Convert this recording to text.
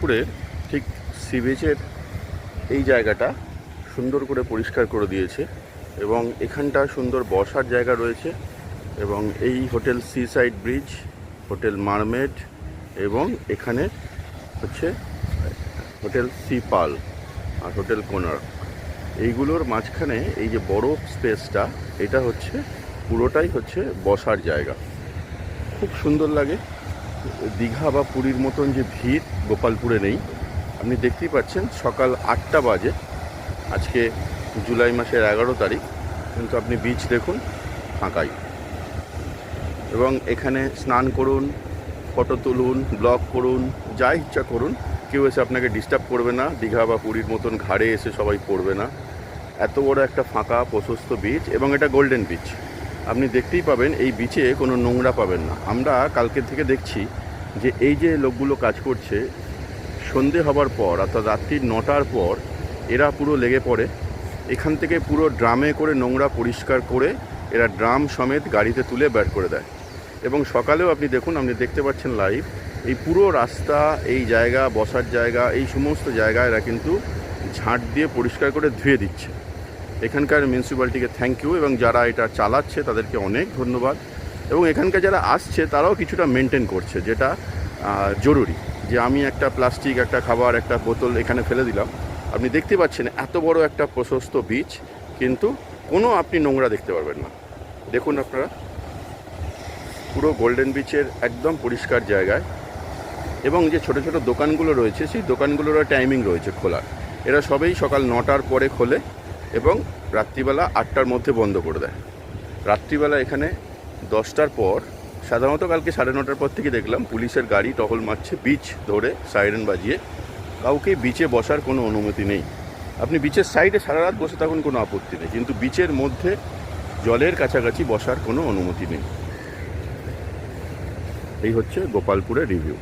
পুকুরের ঠিক সি বিচের এই জায়গাটা সুন্দর করে পরিষ্কার করে দিয়েছে এবং এখানটা সুন্দর বসার জায়গা রয়েছে এবং এই hotel sea side bridge, hotel mermaid এবং এখানে হচ্ছে হোটেল সি পাল আর হোটেল কোনার্ক, এইগুলোর মাঝখানে এই যে বড় স্পেসটা, এটা হচ্ছে পুরোটাই হচ্ছে বসার জায়গা। খুব সুন্দর লাগে। দীঘা বা পুরীর মতন যে ভিড় গোপালপুরে নেই। আপনি দেখতেই পাচ্ছেন সকাল 8টা বাজে, আজকে জুলাই মাসের 11 তারিখ, কিন্তু আপনি বিচ দেখুন ফাঁকাই। এবং এখানে স্নান করুন, ফটো তুলুন, ব্লগ করুন, যা ইচ্ছা করুন, কেউ এসে আপনাকে ডিস্টার্ব করবে না। দীঘা বা পুরীর মতন ঘাড়ে এসে সবাই পড়বে না। এত বড় একটা ফাঁকা প্রশস্ত বিচ এবং এটা গোল্ডেন বিচ। আপনি দেখতেই পাবেন এই বিচে কোনো নোংরা পাবেন না। আমরা কালকে থেকে দেখছি যে এই যে লোকগুলো কাজ করছে, সন্ধে হবার পর অর্থাৎ রাত্রি 9টার পর এরা পুরো লেগে পড়ে। এখান থেকে পুরো ড্রামে করে নোংরা পরিষ্কার করে এরা ড্রাম সমেত গাড়িতে তুলে বের করে দেয়। এবং সকালেও আপনি দেখুন, আপনি দেখতে পাচ্ছেন লাইভ, এই পুরো রাস্তা, এই জায়গা, বসার জায়গা, এই সমস্ত জায়গা এরা কিন্তু ঝাঁট দিয়ে পরিষ্কার করে ধুয়ে দিচ্ছে। এখানকার মিউনিসিপ্যালিটিকে থ্যাংক ইউ, এবং যারা এটা চালাচ্ছে তাদেরকে অনেক ধন্যবাদ। এবং এখানকার যারা আসছে তারাও কিছুটা মেনটেন করছে, যেটা জরুরি। যে আমি একটা প্লাস্টিক, একটা খাবার, একটা বোতল এখানে ফেলে দিলাম, আপনি দেখতে পাচ্ছেন এত বড় একটা প্রশস্ত বিচ, কিন্তু কোনো আপনি নোংরা দেখতে পারবেন না। দেখুন আপনারা পুরো গোল্ডেন বিচের একদম পরিষ্কার জায়গায়। এবং যে ছোট ছোট দোকানগুলো রয়েছে, সেই দোকানগুলোরও টাইমিং রয়েছে খোলার। এরা সবেই সকাল 9টার পরে খোলে এবং রাত্রিবেলা 8টার মধ্যে বন্ধ করে দেয়। রাত্রিবেলা এখানে 10টার পর, সাধারণত কালকে 9:30 পর থেকে দেখলাম পুলিশের গাড়ি টহল মারছে বিচ ধরে সাইরেন বাজিয়ে। কাউকে বিচে বসার কোনো অনুমতি নেই। আপনি বিচের সাইডে সারা রাত বসে থাকুন, কোনো আপত্তি নেই, কিন্তু বিচের মধ্যে জলের কাছাকাছি বসার কোনো অনুমতি নেই। এই হচ্ছে গোপালপুরের রিভিউ।